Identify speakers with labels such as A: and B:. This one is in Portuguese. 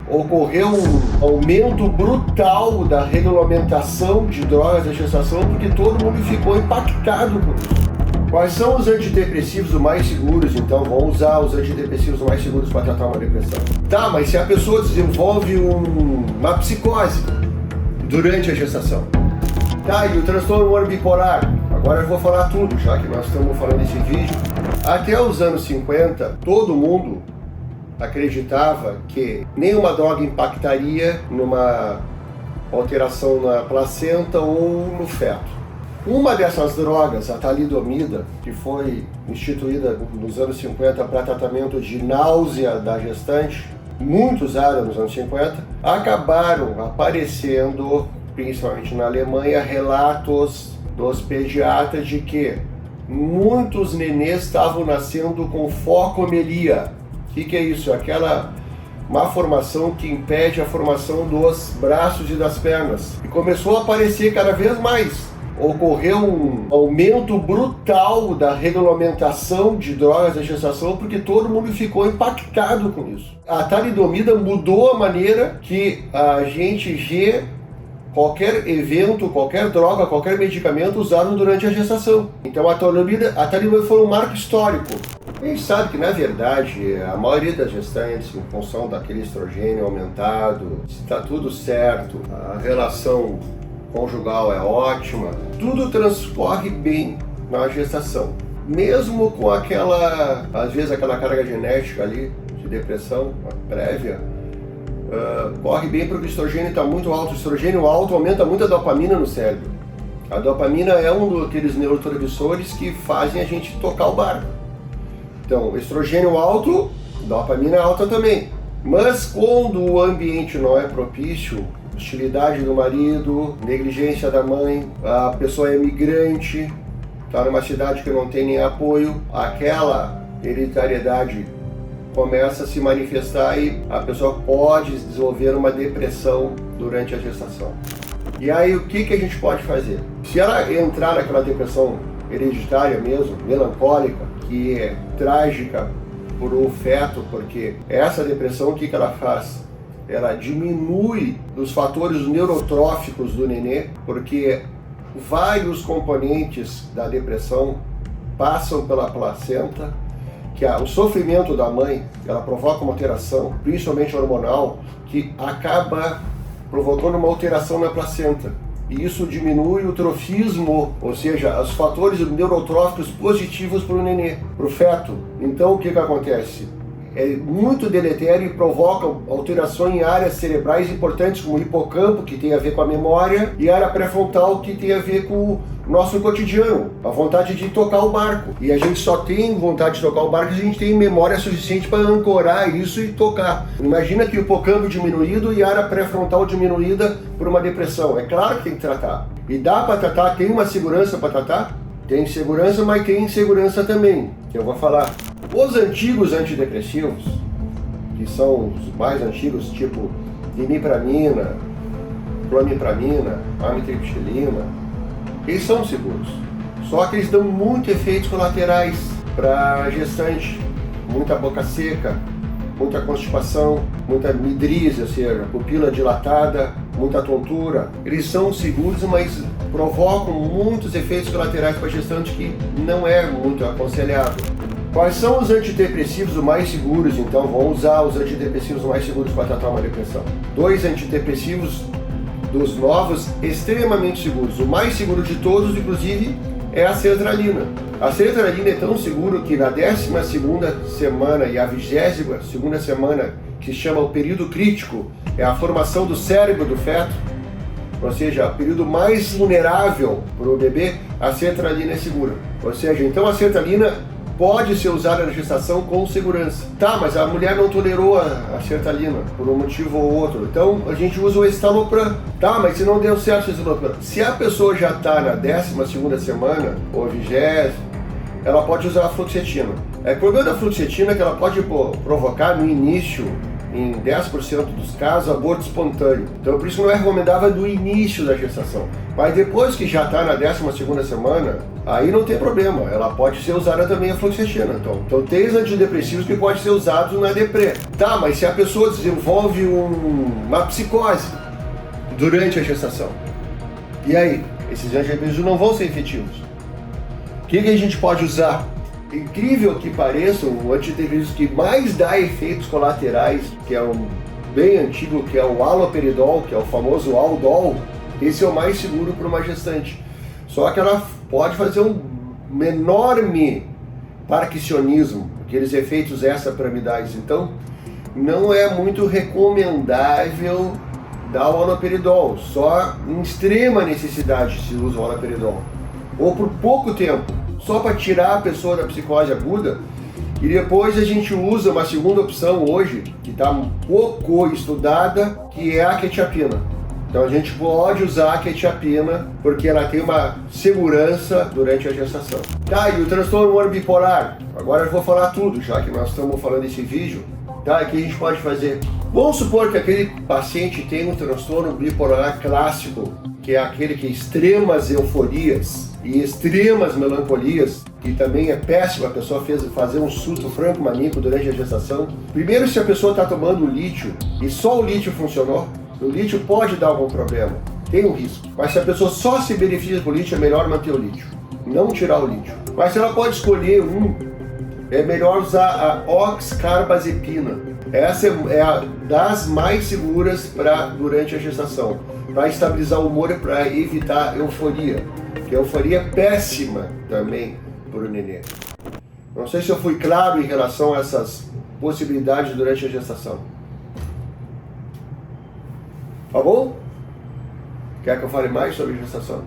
A: ocorreu um aumento brutal da regulamentação de drogas da gestação porque todo mundo ficou impactado com isso. Quais são os antidepressivos mais seguros? Então, vamos usar os antidepressivos mais seguros para tratar uma depressão. Tá, mas se a pessoa desenvolve uma psicose durante a gestação. Tá, e o transtorno bipolar? Agora eu vou falar tudo, já que nós estamos falando desse vídeo. Até os anos 50, todo mundo acreditava que nenhuma droga impactaria numa alteração na placenta ou no feto. Uma dessas drogas, a talidomida, que foi instituída nos anos 50 para tratamento de náusea da gestante, muito usada nos anos 50, acabaram aparecendo, principalmente na Alemanha, relatos dos pediatras de que muitos nenês estavam nascendo com focomelia. O que é isso? Aquela malformação que impede a formação dos braços e das pernas. E começou a aparecer cada vez mais. Ocorreu um aumento brutal da regulamentação de drogas da gestação porque todo mundo ficou impactado com isso. A talidomida mudou a maneira que a gente vê qualquer evento, qualquer droga, qualquer medicamento usado durante a gestação. Então a talidomida foi um marco histórico. A gente sabe que, na verdade, a maioria das gestantes, em função daquele estrogênio aumentado, está tudo certo, a relação conjugal é ótima, tudo transcorre bem na gestação. Mesmo com às vezes aquela carga genética ali, de depressão prévia, corre bem porque o estrogênio está muito alto. O estrogênio alto aumenta muito a dopamina no cérebro. A dopamina é um daqueles neurotransmissores que fazem a gente tocar o barco. Então, estrogênio alto, dopamina alta também. Mas quando o ambiente não é propício, hostilidade do marido, negligência da mãe, a pessoa é imigrante, está numa cidade que não tem nem apoio, aquela hereditariedade começa a se manifestar e a pessoa pode desenvolver uma depressão durante a gestação. E aí o que a gente pode fazer? Se ela entrar naquela depressão hereditária mesmo, melancólica, que é trágica para o feto, porque essa depressão, o que ela faz? Ela diminui os fatores neurotróficos do nenê, porque vários componentes da depressão passam pela placenta, que o sofrimento da mãe, ela provoca uma alteração, principalmente hormonal, que acaba provocando uma alteração na placenta. E isso diminui o trofismo, ou seja, os fatores neurotróficos positivos para o nenê, para o feto. Então o que acontece? É muito deletério e provoca alterações em áreas cerebrais importantes, como o hipocampo, que tem a ver com a memória, e a área pré-frontal, que tem a ver com o nosso cotidiano, a vontade de tocar o barco. E a gente só tem vontade de tocar o barco se a gente tem memória suficiente para ancorar isso e tocar. Imagina que o hipocampo diminuído e a área pré-frontal diminuída por uma depressão. É claro que tem que tratar. E dá para tratar, tem uma segurança para tratar? Tem segurança, mas tem insegurança também, que eu vou falar. Os antigos antidepressivos, que são os mais antigos, tipo imipramina, clomipramina, amitriptilina, eles são seguros. Só que eles dão muitos efeitos colaterais para a gestante. Muita boca seca, muita constipação, muita midríase, ou seja, pupila dilatada, muita tontura. Eles são seguros, mas provocam muitos efeitos colaterais para a gestante que não é muito aconselhável. Quais são os antidepressivos mais seguros? Então, vamos usar os antidepressivos mais seguros para tratar uma depressão. 2 antidepressivos dos novos, extremamente seguros. O mais seguro de todos, inclusive, é a sertralina. A sertralina é tão seguro que na 12ª semana e a 22ª semana, que se chama o período crítico, é a formação do cérebro do feto, ou seja, o período mais vulnerável para o bebê, a sertralina é segura. Ou seja, então a sertralina pode ser usada na gestação com segurança. Tá, mas a mulher não tolerou a sertralina, por um motivo ou outro. Então a gente usa o estalopram. Tá, mas se não deu certo o estalopram. Se a pessoa já está na 12ª semana, ou 20ª, ela pode usar a fluoxetina. O problema da fluoxetina é que ela pode provocar no início em 10% dos casos, aborto espontâneo. Então, por isso não é recomendável do início da gestação. Mas depois que já está na 12ª semana, aí não tem problema. Ela pode ser usada também a fluoxetina. Então tem os antidepressivos que podem ser usados na deprê. Tá, mas se a pessoa desenvolve uma psicose durante a gestação, e aí? Esses antidepressivos não vão ser efetivos. O que a gente pode usar? Incrível que pareça, o antidepressivo que mais dá efeitos colaterais, que é um bem antigo, que é o haloperidol, que é o famoso Haldol, esse é o mais seguro para uma gestante. Só que ela pode fazer um enorme parkinsonismo, aqueles efeitos extrapiramidais. Então, não é muito recomendável dar o haloperidol. Só em extrema necessidade se usa o haloperidol. Ou por pouco tempo, só para tirar a pessoa da psicose aguda. E depois a gente usa uma segunda opção hoje, que está um pouco estudada, que é a quetiapina. Então a gente pode usar a quetiapina porque ela tem uma segurança durante a gestação. Tá, e o transtorno humor bipolar? Agora eu vou falar tudo, já que nós estamos falando desse vídeo. Tá, o que a gente pode fazer? Vamos supor que aquele paciente tem um transtorno bipolar clássico, que é aquele que é extremas euforias e extremas melancolias, que também é péssimo a pessoa fazer um surto franco-maníaco durante a gestação. Primeiro, se a pessoa está tomando lítio e só o lítio funcionou, o lítio pode dar algum problema, tem um risco. Mas se a pessoa só se beneficia com o lítio, é melhor manter o lítio, não tirar o lítio. Mas se ela pode escolher é melhor usar a oxcarbazepina. Essa é a das mais seguras durante a gestação, para estabilizar o humor e para evitar euforia, que a euforia é péssima também para o nenê. Não sei se eu fui claro em relação a essas possibilidades durante a gestação. Tá bom? Quer que eu fale mais sobre gestação?